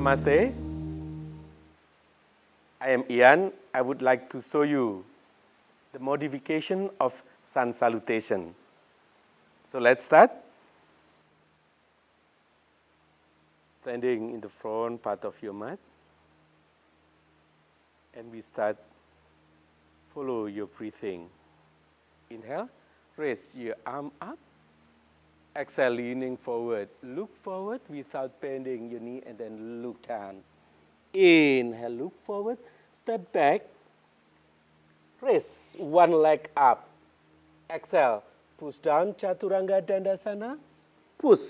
Namaste. I am Iyan. I would like to show you the modification of Sun Salutation. So let's start. Standing in the front part of your mat. And we start, follow your breathing. Inhale, raise your arm up. Exhale, leaning forward. Look forward without bending your knee and then look down. Inhale, look forward. Step back. Raise one leg up. Exhale, push down, Chaturanga Dandasana. Push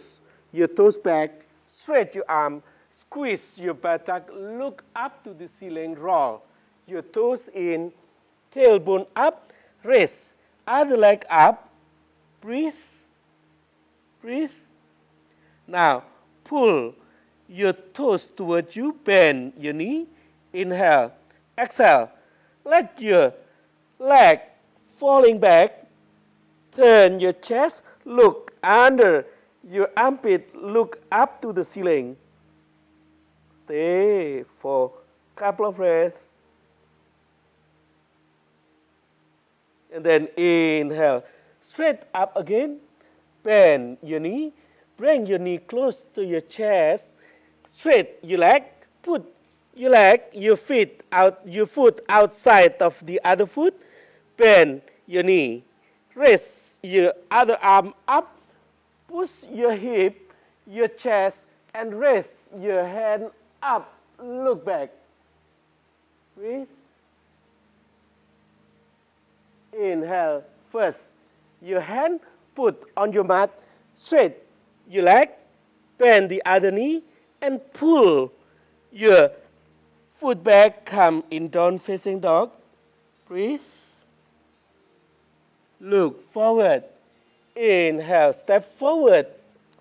your toes back. Stretch your arm. Squeeze your buttock. Look up to the ceiling. Roll your toes in. Tailbone up. Raise other leg up. Breathe. Breathe. Now, pull your toes towards you. Bend your knee. Inhale. Exhale. Let your leg falling back. Turn your chest. Look under your armpit. Look up to the ceiling. Stay for a couple of breaths. And then inhale. Straight up again. Bend your knee. Bring your knee close to your chest. Straight your leg. Put your leg, your foot outside of the other foot. Bend your knee. Raise your other arm up. Push your hip, your chest, and raise your hand up. Look back. Breathe. Inhale. First, your hand put on your mat. Straight your leg. Bend the other knee and pull your foot back. Come in down facing dog. Breathe. Look forward. Inhale, step forward.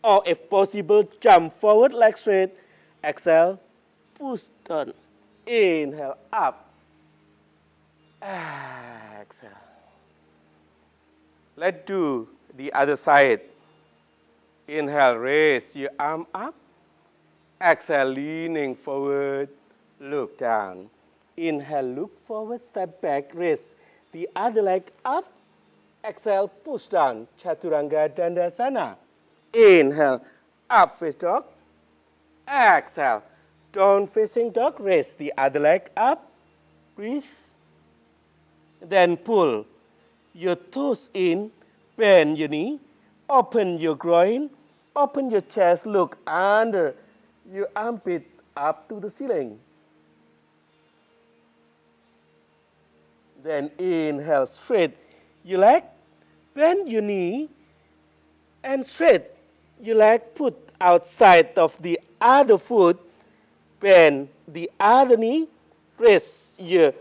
Or if possible, jump forward, leg straight. Exhale, push down. Inhale, up. Exhale. Let's do the other side. Inhale, raise your arm up. Exhale, leaning forward, look down. Inhale, look forward, step back, raise the other leg up. Exhale, push down, Chaturanga Dandasana. Inhale, up face dog. Exhale, down facing dog, raise the other leg up. Breathe. Then pull your toes in, bend your knee, open your groin, open your chest, look under your armpit up to the ceiling. Then inhale, straight your leg, bend your knee, and straight your leg, put outside of the other foot, bend the other knee, raise your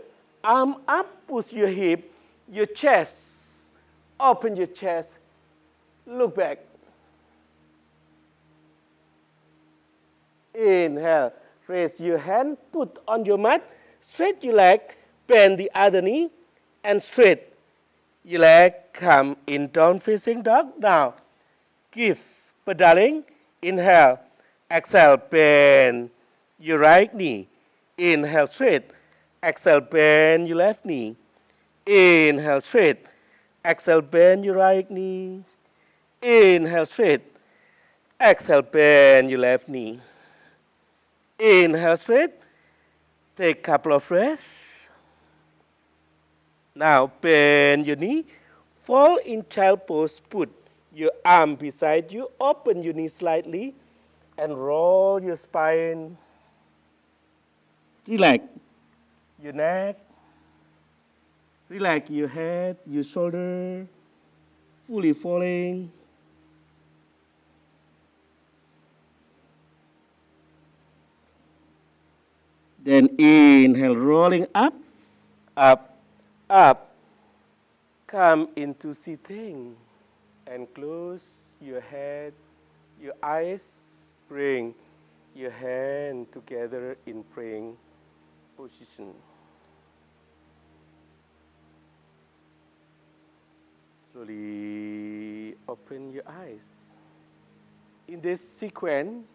arm up, push your hip, your chest, open your chest, look back. Inhale, raise your hand, put on your mat, straight your leg, bend the other knee, and straight your leg. Come in down facing dog. Now, give pedaling. Inhale, exhale, bend your right knee. Inhale, straight. Exhale, bend your left knee. Inhale, straight. Exhale, bend your right knee. Inhale, straight. Exhale, bend your left knee. Inhale, straight. Take a couple of breaths. Now, bend your knee. Fall in child pose. Put your arm beside you. Open your knee slightly. And roll your spine. Relax your neck. Relax your head, your shoulder. Fully falling. Then inhale, rolling up, up, up. Come into sitting and close your head, your eyes. Bring your hand together in praying position. Slowly open your eyes. In this sequence,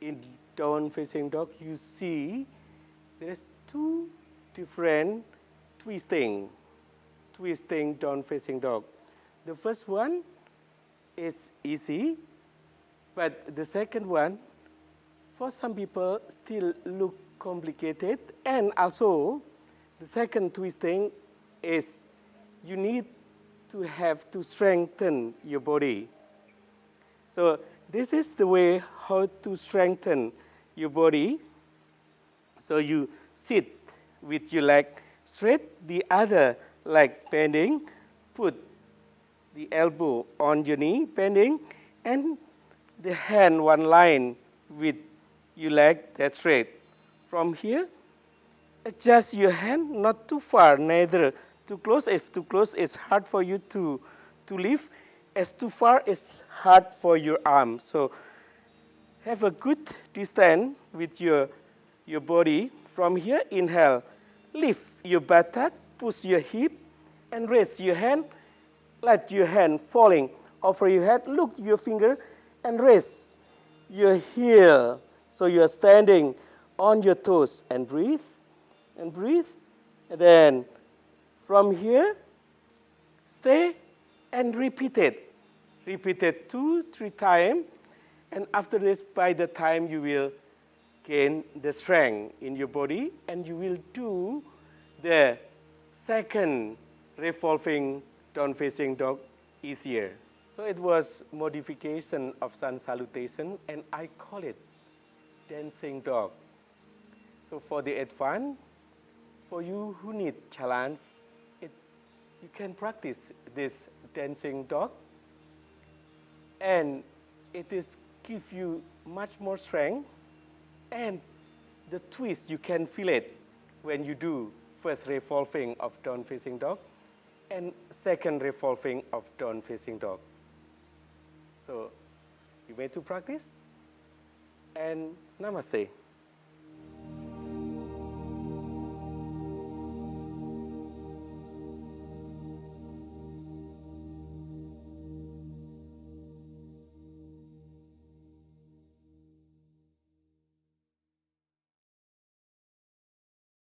in down facing dog, you see there is two different twisting down facing dog. The first one is easy, but the second one, for some people, still look complicated. And also, the second twisting is you need to have to strengthen your body. So this is the way how to strengthen your body. So you sit with your leg straight, the other leg bending, put the elbow on your knee, bending, and the hand one line with your leg that's straight. From here, adjust your hand, not too far, neither too close. If too close, it's hard for you to lift. As too far, it's hard for your arm. So have a good distance with your body. From here, inhale, lift your buttock, push your hip, and raise your hand. Let your hand falling over your head. Look your finger and raise your heel. So you're standing on your toes and breathe, and breathe. And then from here, stay and repeat it. Repeat it 2-3 times. And after this, by the time you will gain the strength in your body, and you will do the second revolving down facing dog easier. So it was modification of Sun Salutation, and I call it dancing dog. So for the advance, for you who need challenge, you can practice this dancing dog, and it is give you much more strength, and the twist you can feel it when you do first revolving of down facing dog and second revolving of down facing dog. So you may to practice, and namaste.